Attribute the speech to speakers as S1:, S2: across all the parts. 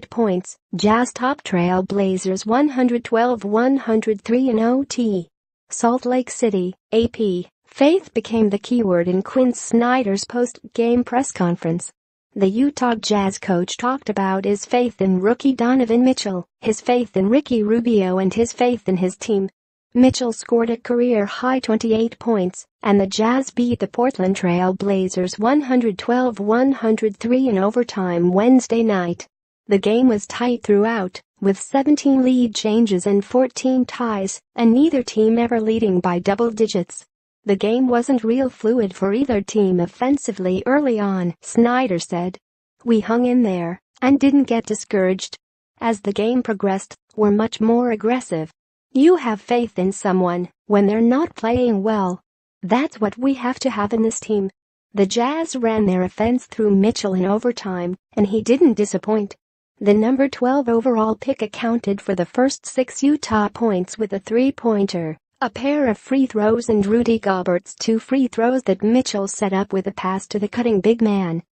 S1: 28 points. Jazz top Trail Blazers 112-103 in OT. Salt Lake City, AP. Faith became the keyword in Quin Snyder's post-game press conference. The Utah Jazz coach talked about his faith in rookie Donovan Mitchell, his faith in Ricky Rubio and his faith in his team. Mitchell scored a career-high 28 points, and the Jazz beat the Portland Trail Blazers 112-103 in overtime Wednesday night. The game was tight throughout, with 17 lead changes and 14 ties, and neither team ever leading by double digits. The game wasn't real fluid for either team offensively early on, Snyder said. We hung in there and didn't get discouraged. As the game progressed, we're much more aggressive. You have faith in someone when they're not playing well. That's what we have to have in this team. The Jazz ran their offense through Mitchell in overtime, and he didn't disappoint. The number 12 overall pick accounted for the first 6 Utah points with a three-pointer, a pair of free throws and Rudy Gobert's 2 free throws that Mitchell set up with a pass to the cutting big man.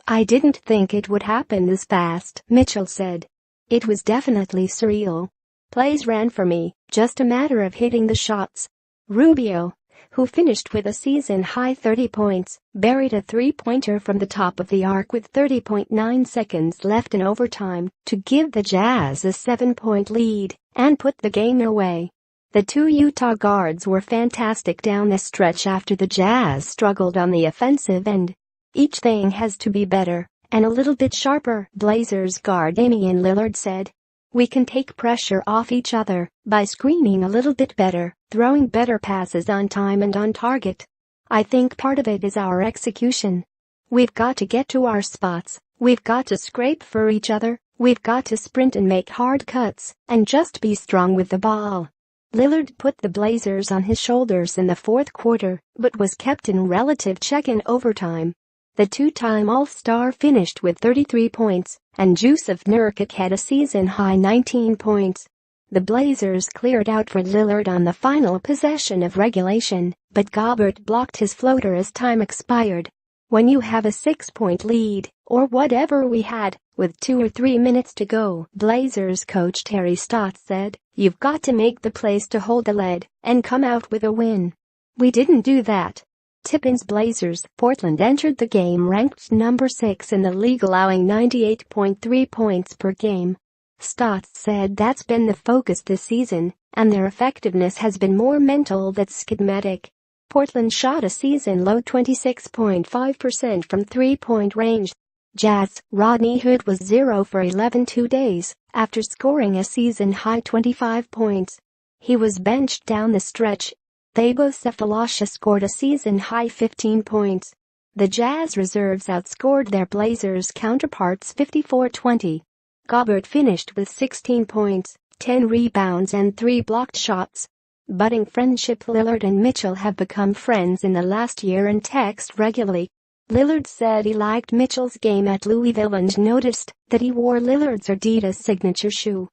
S1: I didn't think it would happen this fast, Mitchell said. It was definitely surreal. Plays ran for me, just a matter of hitting the shots. Rubio, who finished with a season-high 30 points, buried a three-pointer from the top of the arc with 30.9 seconds left in overtime to give the Jazz a 7-point lead and put the game away. The two Utah guards were fantastic down the stretch after the Jazz struggled on the offensive end. Each thing has to be better and a little bit sharper, Blazers guard Damian Lillard said. We can take pressure off each other by screening a little bit better, throwing better passes on time and on target. I think part of it is our execution. We've got to get to our spots, we've got to scrape for each other, we've got to sprint and make hard cuts, and just be strong with the ball. Lillard put the Blazers on his shoulders in the fourth quarter, but was kept in relative check in overtime. The two-time All-Star finished with 33 points, and Jusuf Nurkic had a season-high 19 points. The Blazers cleared out for Lillard on the final possession of regulation, but Gobert blocked his floater as time expired. When you have a 6-point lead, or whatever we had, with 2 or 3 minutes to go, Blazers coach Terry Stotts said, you've got to make the plays to hold the lead and come out with a win. We didn't do that. Tippins Blazers. Portland entered the game ranked number 6 in the league, allowing 98.3 points per game. Stotts said that's been the focus this season, and their effectiveness has been more mental than schematic. Portland shot a season-low 26.5% from three-point range. Jazz. Rodney Hood was 0 for 11 2 days after scoring a season-high 25 points. He was benched down the stretch. Thabo Sefolosha scored a season-high 15 points. The Jazz reserves outscored their Blazers counterparts 54-20. Gobert finished with 16 points, 10 rebounds and 3 blocked shots. Budding friendship. Lillard and Mitchell have become friends in the last year and text regularly. Lillard said he liked Mitchell's game at Louisville and noticed that he wore Lillard's Adidas signature shoe.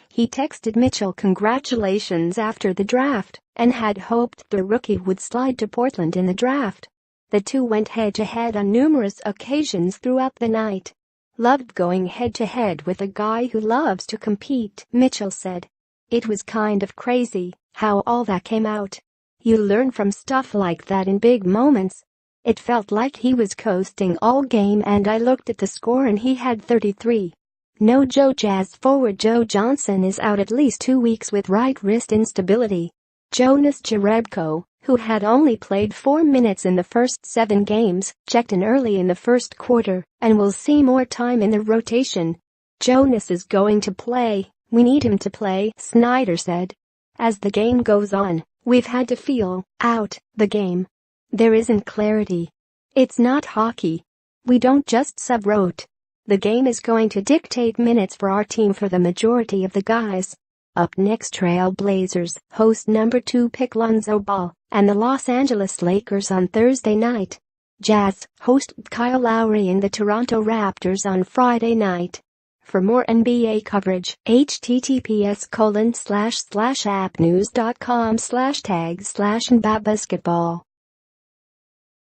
S1: He texted Mitchell congratulations after the draft and had hoped the rookie would slide to Portland in the draft. The two went head-to-head on numerous occasions throughout the night. Loved going head-to-head with a guy who loves to compete, Mitchell said. It was kind of crazy how all that came out. You learn from stuff like that in big moments. It felt like he was coasting all game and I looked at the score and he had 33. No Joe. Jazz forward Joe Johnson is out at least 2 weeks with right wrist instability. Jonas Jerebko, who had only played 4 minutes in the first 7 games, checked in early in the first quarter and will see more time in the rotation. Jonas is going to play. We need him to play, Snyder said. As the game goes on, we've had to feel out the game. There isn't clarity. It's not hockey. We don't just sub-rotate. The game is going to dictate minutes for our team for the majority of the guys. Up next, Trail Blazers host number 2 pick Lonzo Ball and the Los Angeles Lakers on Thursday night. Jazz host Kyle Lowry and the Toronto Raptors on Friday night. For more NBA coverage, https://appnews.com/tag/nbabasketball.